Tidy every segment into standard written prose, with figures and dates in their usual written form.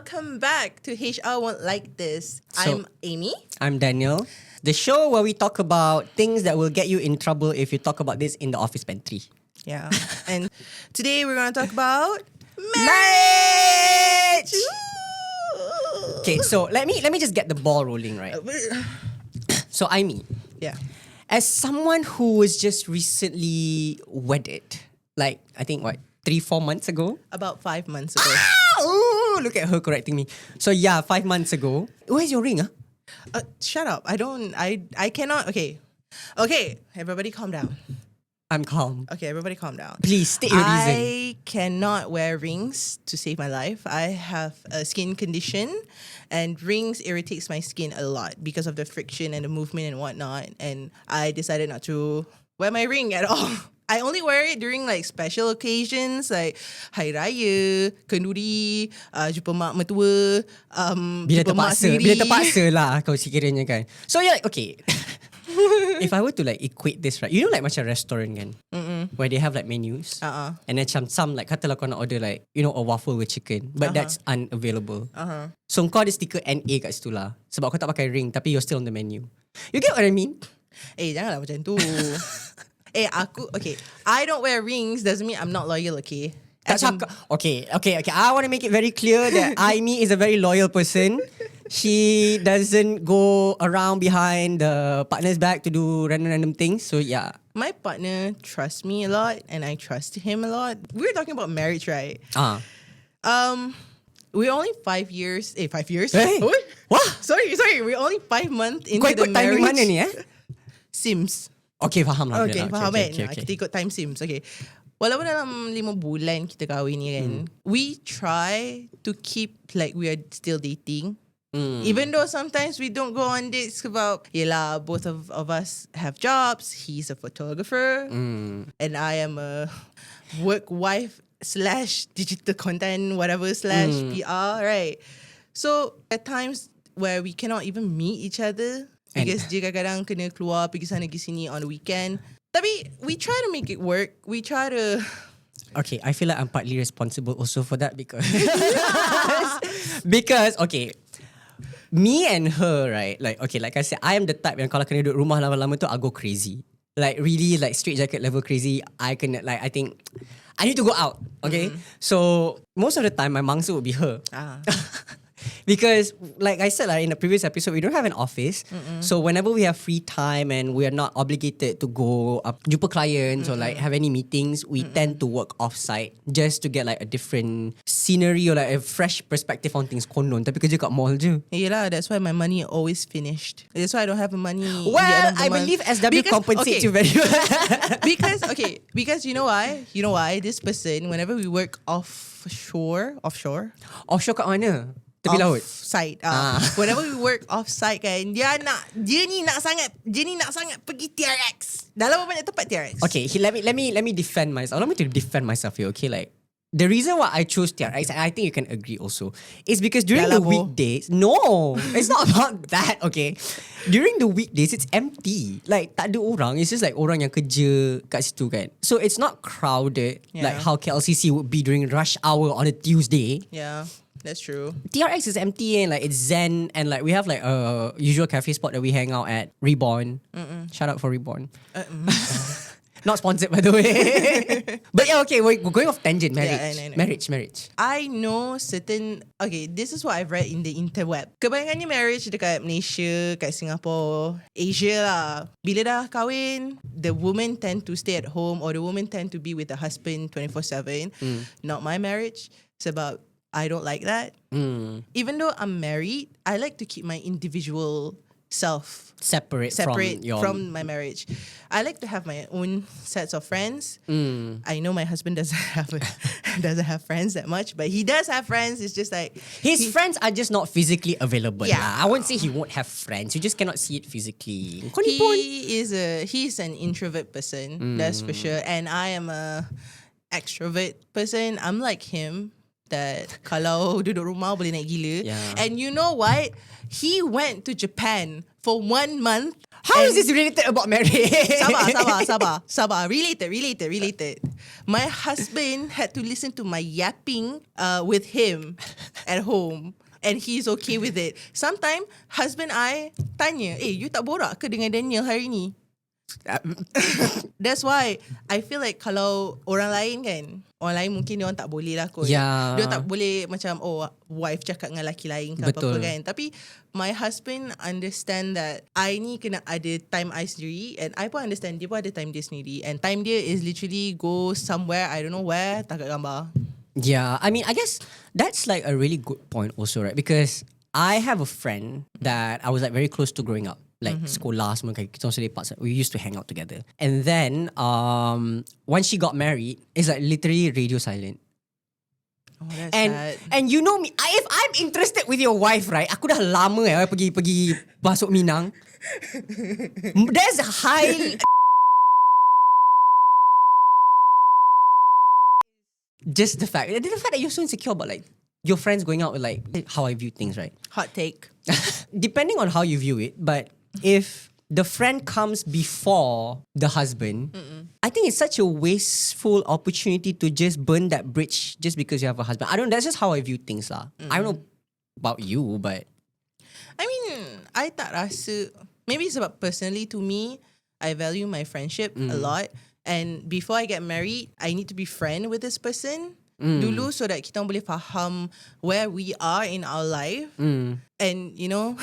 welcome back to HR Won't Like This. I'm Amy. I'm Daniel. The show where we talk about things that will get you in trouble if you talk about this in the office pantry. Yeah. And today we're going to talk about Marriage! Ooh. Okay, so let me just get the ball rolling, right? So Amy, Yeah. as someone who was just recently wedded, like I think 3-4 months ago? About 5 months ago. Ooh, look at her correcting me. So yeah, 5 months ago. Where's your ring? Shut up. I cannot. Okay, everybody calm down. I'm calm. Okay, everybody calm down. Please state your reason. I cannot wear rings to save my life. I have a skin condition and rings irritates my skin a lot because of the friction and the movement and whatnot. And I decided not to wear my ring at all. I only wear it during like special occasions like Hari Raya, Kenduri, jumpa mak mertua, jumpa mak sendiri. Bila terpaksa lah kau sekiranya kan. So yeah, okay. If I were to like equate this, right, you know like macam restaurant kan, where they have like menus, and then some like katalah kau nak order like a waffle with chicken, but that's unavailable. So kau ada stiker NA kat situ lah, sebab kau tak pakai ring tapi you're still on the menu. You get what I mean? Janganlah macam tu. I don't wear rings doesn't mean I'm not loyal, okay? Okay. I want to make it very clear that Amy is a very loyal person. She doesn't go around behind the partner's back to do random things. So yeah. My partner trusts me a lot and I trust him a lot. We're talking about marriage, right? We're only 5 years. 5 years? Hey. What? Sorry. We're only 5 months into the Kau ikut timing marriage. mana ni Sims. Okay, faham lah. Okay, faham kan? Okay. Kita ikut time Sims. Okay. Walaupun dalam 5 bulan kita kahwin ni kan, we try to keep like we are still dating. Even though sometimes we don't go on dates sebab yelah, both of us have jobs. He's a photographer and I am a work wife / digital content whatever / PR, right? So at times where we cannot even meet each other because dia kadang-kadang kena keluar pergi sana pergi sini on the weekend. Tapi we try to make it work. We try to... Okay, I feel like I'm partly responsible also for that because okay, me and her, right, like I said, I am the type yang kalau kena duduk rumah lama-lama tu I go crazy. Like really like straight jacket level crazy. I think I need to go out. Okay, so most of the time my mangsa would be her. Because like I said in the previous episode, we don't have an office. So whenever we have free time and we are not obligated to go jumpa clients or like have any meetings, we tend to work off-site just to get like a different scenery or like a fresh perspective on things. Konon tapi kerja kat mall je. Yelah, that's why my money always finished. That's why I don't have money. Well, I believe SW compensates you very well. because you know why? This person, whenever we work offshore Offshore kat mana? Tepi laut. Site. Whenever we work off site kan, dia ni nak sangat pergi TRX. Dalam banyak tempat TRX. Okay, let me defend myself. Allow me to defend myself here, okay? Like the reason why I chose TRX, and I think you can agree also, is because during the weekdays, no, it's not about that, okay? During the weekdays, it's empty. Like tak ada orang. It's just like orang yang kerja kat situ kan. So it's not crowded like how KLCC would be during rush hour on a Tuesday. Yeah. That's true. TRX is empty and like it's zen and like we have like a usual cafe spot that we hang out at. Reborn. Shout out for Reborn. Not sponsored by the way. But yeah, okay, we're going off tangent. Marriage. I know certain... Okay, this is what I've read in the interweb. Kebanyakannya marriage dekat Malaysia, kat Singapore, Asia lah. Bila dah kahwin, the women tend to stay at home or the women tend to be with the husband 24/7. Not my marriage. Sebab I don't like that. Even though I'm married, I like to keep my individual self separate from my marriage. I like to have my own sets of friends. I know my husband doesn't have friends that much, but he does have friends. It's just like his friends are just not physically available. Yeah. I won't say he won't have friends. You just cannot see it physically. He's an introvert person, that's for sure. And I am a extrovert person. I'm like him. That kalau duduk rumah boleh naik gila. And you know what? He went to Japan for 1 month. How is this related about marriage? Sabar. Related. My husband had to listen to my yapping with him at home. And he's okay with it. Sometimes husband I tanya, you tak borak ke dengan Daniel hari ni? That's why I feel like kalau orang lain kan, orang lain mungkin dia orang tak boleh lah kot. Yeah. Dia tak boleh macam wife cakap dengan lelaki lain ke apa-apa kan. Tapi my husband understand that I ni kena ada time I sendiri, and I pun understand dia pun ada time dia sendiri, and time dia is literally go somewhere I don't know where, tak kat gambar. Yeah, I mean, I guess that's like a really good point also, right? Because I have a friend that I was like very close to growing up. Like sekolah semua kan, kita orang selepak, we used to hang out together. And then when she got married, it's like literally radio silent. Oh, that's And sad. and you know me, if I'm interested with your wife, right? Aku dah lama pergi masuk Minang. There's high just the fact that you're so insecure about like your friends going out with like how I view things, right? Hot take. Depending on how you view it, but if the friend comes before the husband, I think it's such a wasteful opportunity to just burn that bridge just because you have a husband. I don't know, that's just how I view things lah. I don't know about you, but I mean, I tak rasa, maybe it's about personally to me, I value my friendship a lot. And before I get married, I need to be friend with this person dulu so that kita boleh faham where we are in our life. And you know,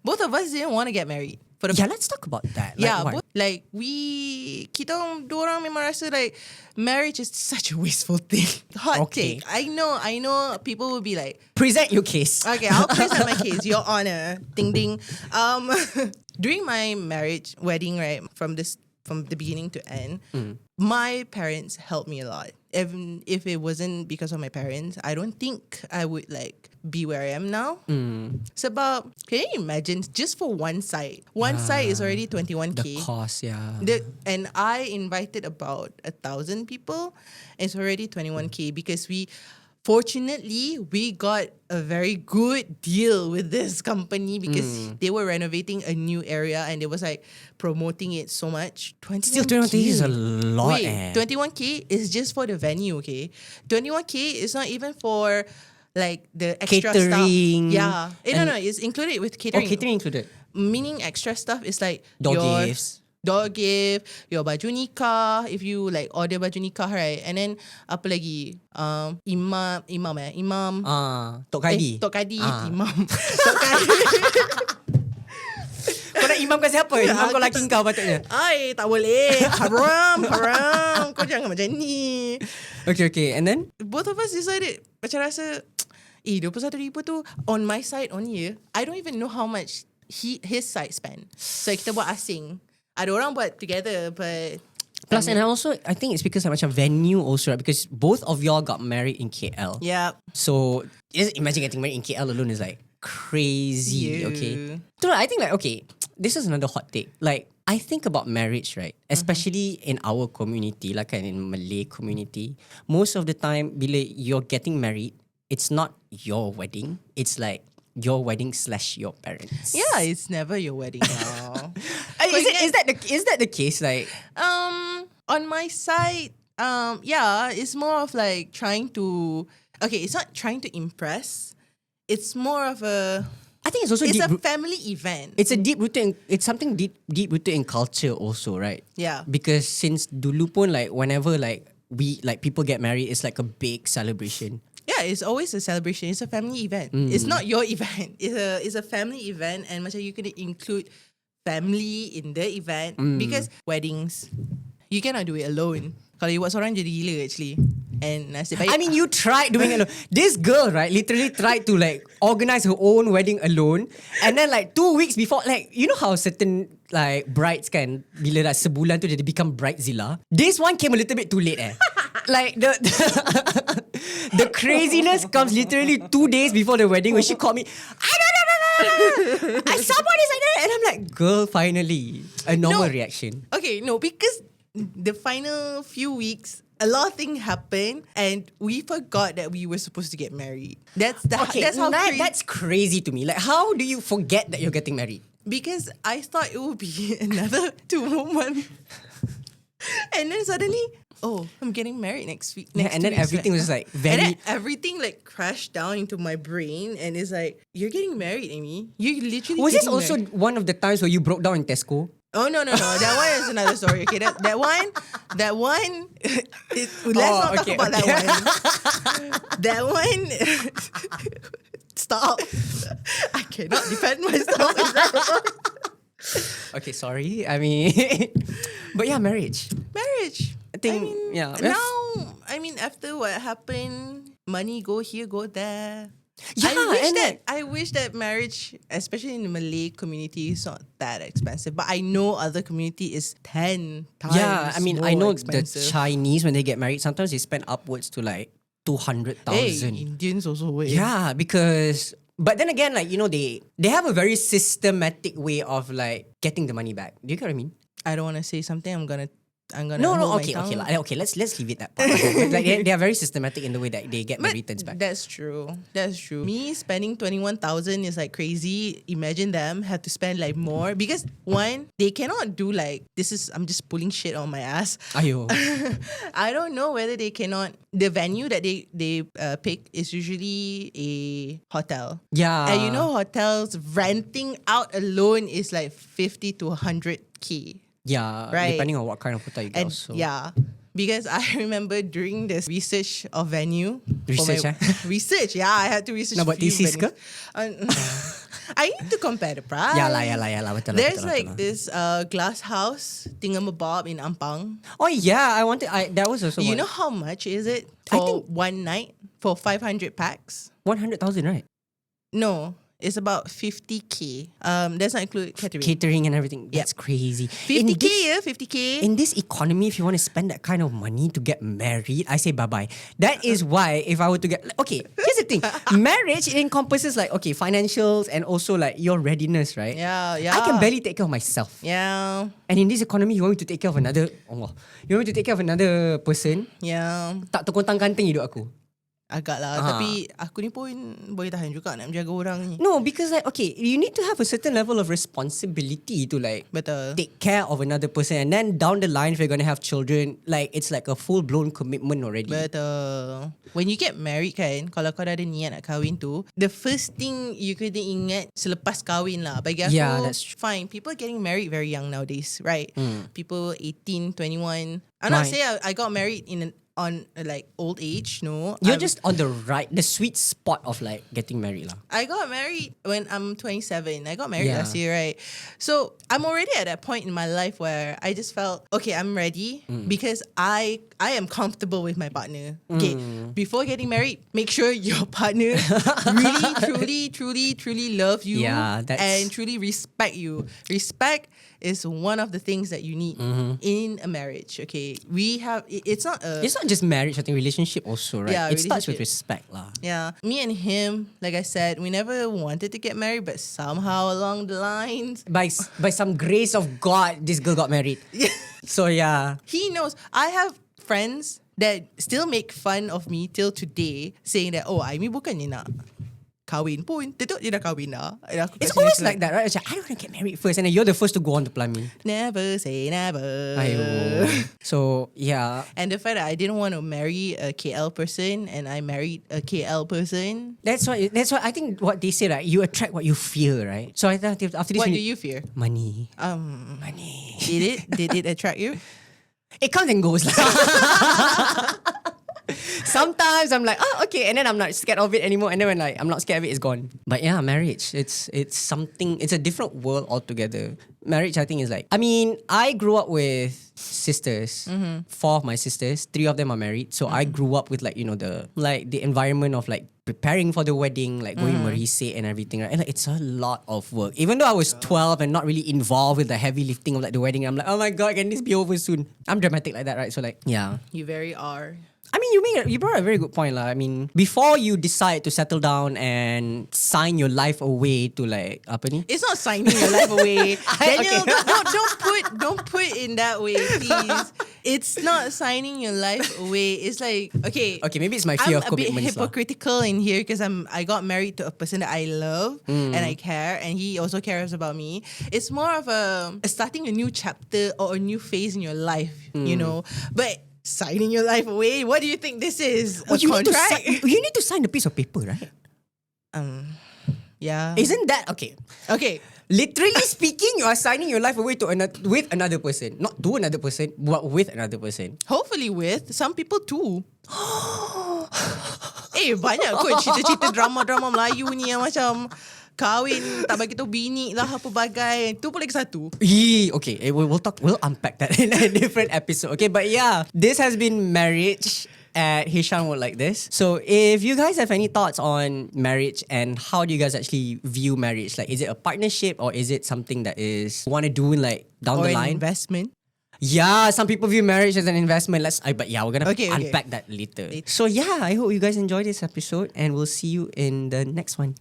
both of us didn't want to get married. yeah, let's talk about that. Like, kita dua orang memang rasa like marriage is such a wasteful thing. Hot take. I know people will be like, present your case. okay, I'll present my case, Your Honor. Ding ding. During my marriage wedding, right, from the beginning to end, my parents helped me a lot. Even if it wasn't because of my parents, I don't think I would like be where I am now. Sebab, can you imagine, just for one side is already 21K. The cost, yeah. And I invited about 1,000 people. It's already 21K because fortunately, we got a very good deal with this company because they were renovating a new area and they was like promoting it so much. 21K. Still 21K is a lot. Wait, 21K is just for the venue, okay? 21K is not even for like the extra catering. Stuff. Yeah. No, it's included with catering. Oh, catering included. Meaning extra stuff is like Door gifts. Dog gift, your baju nikah, if you like order baju nikah, right? And then apa lagi? Imam. Tok Kadi. Tok Kadi, imam. Tok Kadi. Kau nak imam kat siapa? Imam kau laki kau patutnya. Tak boleh. Haram. Kau jangan macam ni. Okay. And then? Both of us decided, macam rasa, 21,000 tu, on my side only, I don't even know how much his side spent. So kita buat asing. Ada orang buat together, but plus, and also I think it's because of macam venue also, right? Because both of y'all got married in KL. Yeah. So just imagine getting married in KL alone is like crazy. Yeah. Okay. So I think like, okay, this is another hot take. Like, I think about marriage, right? Especially in our community, like in Malay community, most of the time bila you're getting married, it's not your wedding. It's like your wedding / your parents. Yeah, it's never your wedding now. Is that the case? Like, on my side, yeah, it's more of like trying to. Okay, it's not trying to impress. It's more of a. I think it's also a family event. It's a deep rooted. It's something deep rooted in culture also, right? Yeah. Because since dulu pun like whenever like people get married, it's like a big celebration. Yeah, it's always a celebration. It's a family event. It's not your event. It's a family event, and macam you can include family in the event because weddings, you cannot do it alone. Kalau you buat seorang jadi gila actually. And nasib baik. I mean, you tried doing it alone. This girl, right, literally tried to like organize her own wedding alone. And then like 2 weeks before, like, you know how certain like brides kan, bila dah sebulan tu dia become bridezilla. This one came a little bit too late Like the craziness comes literally 2 days before the wedding when she called me. Someone is like that. And I'm like, girl, finally. A normal reaction. Okay, no, because the final few weeks, a lot of things happened and we forgot that we were supposed to get married. That's how that's crazy to me. Like, how do you forget that you're getting married? Because I thought it would be another 2 more months. And then suddenly, oh, I'm getting married next week. Yeah, Next and then 2 weeks, everything was like and very. then everything like crashed down into my brain, and it's like, you're getting married, Amy. You're literally. Was this getting also married. one of the times where you broke down in Tesco? Oh no. That one is another story. Okay, that one. Let's not talk about that one. That one. Stop. I cannot defend myself. Okay, sorry. I mean, but yeah, marriage. I think, yeah. Now, after what happened, money go here, go there. Yeah, I wish that marriage, especially in the Malay community, is not that expensive. But I know other community is 10 times. Yeah, I mean, I know expensive. the Chinese, when they get married, sometimes they spend upwards to like 200,000. Hey, Indians also way. Yeah, because but then again, like, you know, they have a very systematic way of like getting the money back. Do you get what I mean? I don't want to say something. I'm gonna. No, hold my okay, tongue. okay. Let's leave it that part. Like they are very systematic in the way that they get the returns back. That's true. Me spending 21,000 is like crazy. Imagine them have to spend like more because one, they cannot do like this is. I'm just pulling shit on my ass. Ayo. I don't know whether they cannot. The venue that they pick is usually a hotel. Yeah. And you know hotels renting out alone is like 50 to 100K. Yeah, Right. depending on what kind of hotel you get. And Also. yeah, because I remember during this research of venue. Research, Research, yeah, I had to research. Nak buat few thesis ke? venues. I need to compare the price. Ya lah, betul lah. There's betul lah, like betul lah. this glass house thingamabob in Ampang. Oh yeah, that was also You one. know how much is it I for think- one night for 500 packs? 100,000, right? No, it's about 50K. That's not include catering. Catering and everything. That's crazy. 50K, yeah, 50K. In this economy, if you want to spend that kind of money to get married, I say bye-bye. That is why if I were to get... Okay, here's the thing. Marriage, it encompasses like, okay, financials and also like your readiness, right? Yeah. I can barely take care of myself. Yeah, And in this economy, you want me to take care of another... Allah. You want me to take care of another person? yeah. Tak terkontang-kanting hidup aku. Agak lah. Tapi aku ni pun boleh tahan juga nak menjaga orang ni. No, because like, okay, you need to have a certain level of responsibility to like Betul. take care of another person, and then down the line if you're gonna have children, like it's like a full-blown commitment already. Betul. When you get married kan, kalau kau dah ada niat nak kahwin tu, the first thing you kena ingat selepas kahwin lah. Bagi aku, Yeah, that's true. fine. People getting married very young nowadays, right? People 18, 21. I'm Right. not saying I got married on like old age, no. You're I'm- just on the sweet spot of like getting married lah. I got married when I'm 27. I got married Yeah. last year, right? So I'm already at that point in my life where I just felt, okay, I'm ready because I am comfortable with my partner. Okay, before getting married, make sure your partner really, truly love you Yeah, that's- and truly respect you. Respect is one of the things that you need in a marriage. Okay, it's not a It's not just marriage, I think relationship also, right? Yeah, it starts with relationship. respect lah. Yeah, me and him, like I said, we never wanted to get married, but somehow along the lines, By some grace of God, this girl got married. So yeah. he knows. I have friends that still make fun of me till today, saying that, oh, Aimi bukannya nak kahwin pun, tetuk dia dah kahwin dah. And aku It's kasi always dia like that, right? It's like, I don't want to get married first, and then you're the first to go on the plumbing. Never say never. Ayo. So yeah. And the fact that I didn't want to marry a KL person and I married a KL person. That's why I think what they say, right? You attract what you fear, right? So I think after this, What do you fear? money. Money. Did it attract you? It comes and goes. Sometimes I'm like, oh, okay, and then I'm not scared of it anymore. And then when like I'm not scared of it, it's gone. But yeah, marriage, it's something. It's a different world altogether. Marriage, I think, is like. I mean, I grew up with sisters. 4 of my sisters, 3 of them are married. So I grew up with like, you know, the environment of like preparing for the wedding, like going marise and everything, right? And like, it's a lot of work. Even though I was 12 and not really involved with the heavy lifting of like the wedding, I'm like, oh my god, can this be over soon? I'm dramatic like that, right? So like, yeah. You very are. I mean, you brought a very good point, lah. I mean, before you decide to settle down and sign your life away to like apa ni? It's not signing your life away. Daniel, okay. don't put in that way, please. It's not signing your life away. It's like, okay. Okay, maybe it's my fear I'm of a bit commitments, lah. hypocritical in here because I got married to a person that I love and I care, and he also cares about me. It's more of a starting a new chapter or a new phase in your life, you know. But signing your life away. What do you think this is? A you contract? you need to sign a piece of paper, right? Yeah. Isn't that okay? Okay. Literally speaking, you are signing your life away to with another person. Not to another person, but with another person. Hopefully with some people too. Banyak kot cerita-cerita drama-drama Melayu ni yang macam kahwin tak bagi tahu bini lah apa bagai. Tu pun lagi satu. Okay, we'll unpack that in a different episode. Okay, but yeah, this has been marriage at Hisham would like this. So if you guys have any thoughts on marriage and how do you guys actually view marriage, like is it a partnership or is it something that is want to do like down Or the an line? investment. Yeah, some people view marriage as an investment. But yeah, we're gonna Okay. unpack that later. So yeah, I hope you guys enjoyed this episode and we'll see you in the next one.